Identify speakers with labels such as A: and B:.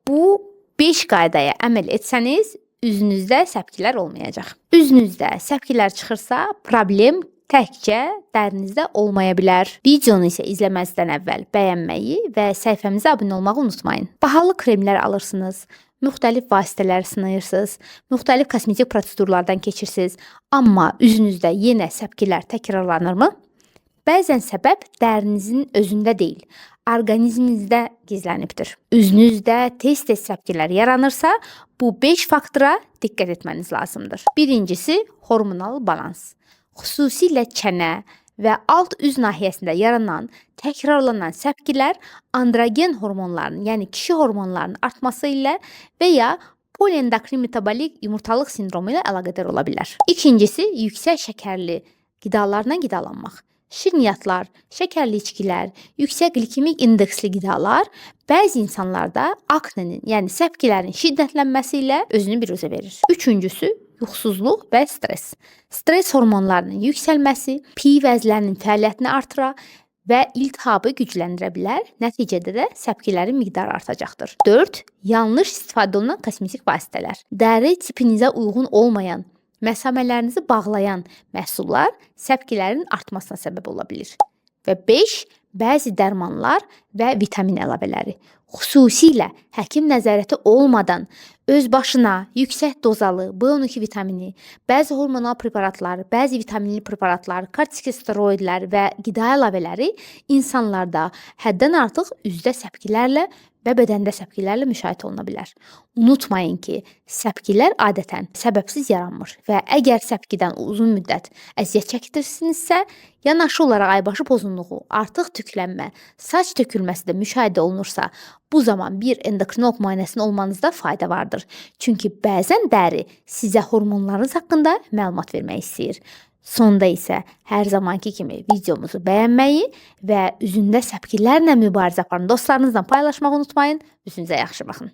A: Bu 5 qaydaya əməl etsəniz, üzünüzdə səpkilər olmayacaq. Üzünüzdə səpkilər çıxırsa, problem təkcə dərinizdə olmaya bilər. Videonu isə izləməzdən əvvəl bəyənməyi və səhifəmizə abunə olmağı unutmayın. Bahalı kremlər alırsınız, müxtəlif vasitələr sınayırsınız, müxtəlif kosmetik prosedurlardan keçirsiniz, amma üzünüzdə yenə səpkilər təkrarlanırmı? Bəzən səbəb dərinizin özündə deyil, orqanizminizdə gizlənibdir. Üzünüzdə tez-tez səpkilər yaranırsa, bu 5 faktora diqqət etməniz lazımdır. Birincisi, hormonal balans. Xüsusilə çənə və alt üz nahiyəsində yaranan, təkrarlanan səpkilər androgen hormonlarının, yəni kişi hormonlarının artması ilə və ya poliendokrin metabolik yumurtalıq sindromu ilə əlaqədar ola bilər. İkincisi, yüksək şəkərli qidalarla qidalanmaq. Şirniyyatlar, şəkərli içkilər, yüksək glikemik indeksli qidalar bəzi insanlarda aknenin, yəni səpkilərin şiddətlənməsi ilə özünü biruzə verir. Üçüncüsü, yuxusuzluq və stress. Stress hormonlarının yüksəlməsi piy vəzlərinin fəaliyyətini artıra və iltihabı gücləndirə bilər. Nəticədə də səpkilərin miqdarı artacaqdır. 4. Yanlış istifadə olunan kosmetik vasitələr. Dəri tipinizə uyğun olmayan, məsamələrinizi bağlayan məhsullar səpkilərin artmasına səbəb ola bilir. Və 5. Bəzi dərmanlar və vitamin əlavələri. Xüsusilə həkim nəzarəti olmadan öz başına yüksək dozalı B12 vitamini, bəzi hormonal preparatlar, bəzi vitaminli preparatlar, kortikosteroidlər və qida əlavələri insanlarda həddən artıq üzdə səpkilərlə və bədəndə səpkilərlə müşahidə oluna bilər. Unutmayın ki, səpkilər adətən səbəbsiz yaranmır və əgər səpkidən uzun müddət əziyyət çəkdirsinizsə, yanaşı olaraq aybaşı pozunluğu, artıq tüklənmə, saç tökülməsi də müşahidə olunursa, bu zaman bir endokrinoloq müayinəsində olmanızda fayda vardır. Çünki bəzən dəri sizə hormonlarınız haqqında məlumat vermək istəyir. Sonda isə hər zamanki kimi videomuzu bəyənməyi və üzündə səpkilərlə mübarizə aparan dostlarınızla paylaşmağı unutmayın. Üzünüzə yaxşı baxın.